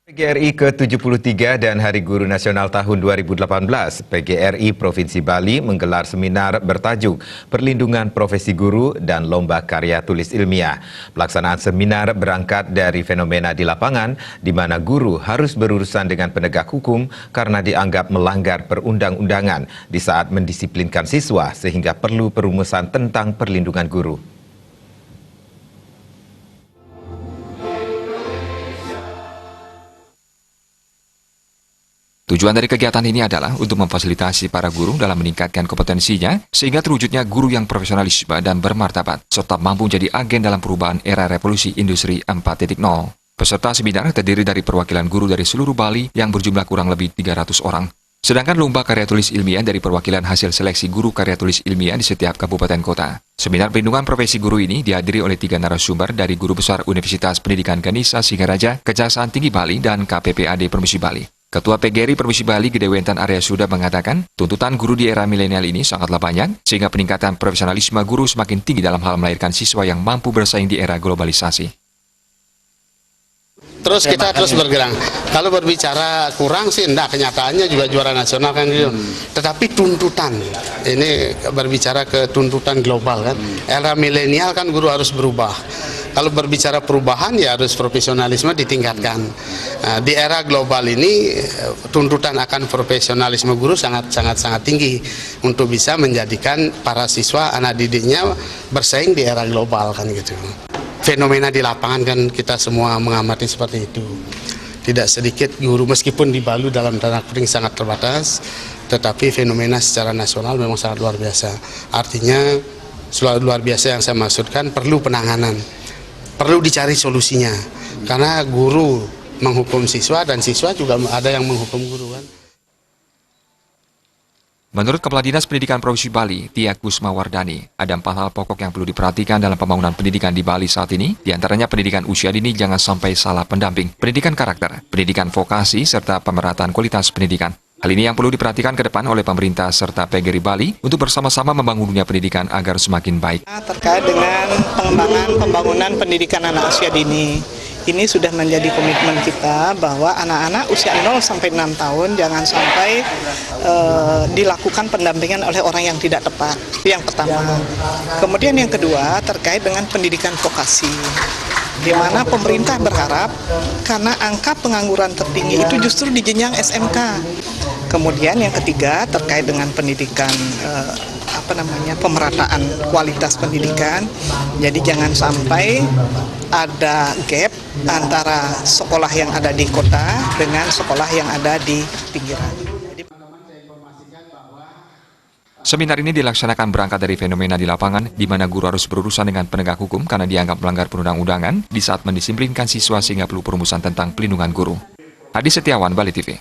PGRI ke-73 dan Hari Guru Nasional tahun 2018, PGRI Provinsi Bali menggelar seminar bertajuk Perlindungan Profesi Guru dan Lomba Karya Tulis Ilmiah. Pelaksanaan seminar berangkat dari fenomena di lapangan, di mana guru harus berurusan dengan penegak hukum karena dianggap melanggar perundang-undangan di saat mendisiplinkan siswa, sehingga perlu perumusan tentang perlindungan guru. Tujuan dari kegiatan ini adalah untuk memfasilitasi para guru dalam meningkatkan kompetensinya sehingga terwujudnya guru yang profesionalisme dan bermartabat serta mampu menjadi agen dalam perubahan era revolusi industri 4.0. Peserta seminar terdiri dari perwakilan guru dari seluruh Bali yang berjumlah kurang lebih 300 orang. Sedangkan lomba karya tulis ilmiah dari perwakilan hasil seleksi guru karya tulis ilmiah di setiap kabupaten kota. Seminar perlindungan profesi guru ini dihadiri oleh 3 narasumber dari Guru Besar Universitas Pendidikan Ganesha Singaraja, Kejaksaan Tinggi Bali, dan KPPAD Provinsi Bali. Ketua PGRI Provinsi Bali Gede Wentan Arya Suda mengatakan, tuntutan guru di era milenial ini sangatlah banyak, sehingga peningkatan profesionalisme guru semakin tinggi dalam hal melahirkan siswa yang mampu bersaing di era globalisasi. Terus kita terus bergerak. Kalau berbicara kurang sih enggak, kenyataannya juga juara nasional kan gitu. Tetapi tuntutan, ini berbicara ke tuntutan global kan. Era milenial kan guru harus berubah. Kalau berbicara perubahan ya harus profesionalisme ditingkatkan. Nah, di era global ini tuntutan akan profesionalisme guru sangat tinggi untuk bisa menjadikan para siswa anak didiknya bersaing di era global kan gitu. Fenomena di lapangan kan kita semua mengamati seperti itu. Tidak sedikit guru meskipun di Bali dalam tanda kutip sangat terbatas, tetapi fenomena secara nasional memang sangat luar biasa. Artinya selalu luar biasa yang saya maksudkan perlu penanganan, perlu dicari solusinya. Karena guru menghukum siswa dan siswa juga ada yang menghukum guru kan. Menurut Kepala Dinas Pendidikan Provinsi Bali, Tia Kusmawardani, ada 4 hal pokok yang perlu diperhatikan dalam pembangunan pendidikan di Bali saat ini, diantaranya pendidikan usia dini jangan sampai salah pendamping, pendidikan karakter, pendidikan vokasi, serta pemerataan kualitas pendidikan. Hal ini yang perlu diperhatikan ke depan oleh pemerintah serta PGRI Bali untuk bersama-sama membangun dunia pendidikan agar semakin baik. Terkait dengan pengembangan pembangunan pendidikan anak usia dini, ini sudah menjadi komitmen kita bahwa anak-anak usia 0 sampai 6 tahun jangan sampai dilakukan pendampingan oleh orang yang tidak tepat. Itu yang pertama. Kemudian yang kedua terkait dengan pendidikan vokasi, di mana pemerintah berharap karena angka pengangguran tertinggi itu justru di jenjang SMK. Kemudian yang ketiga terkait dengan pendidikan pemerataan kualitas pendidikan. Jadi jangan sampai ada gap antara sekolah yang ada di kota dengan sekolah yang ada di pinggiran. Seminar ini dilaksanakan berangkat dari fenomena di lapangan, di mana guru harus berurusan dengan penegak hukum karena dianggap melanggar perundang-undangan di saat mendisiplinkan siswa sehingga perlu perumusan tentang pelindungan guru. Hadi Setiawan, Bali TV.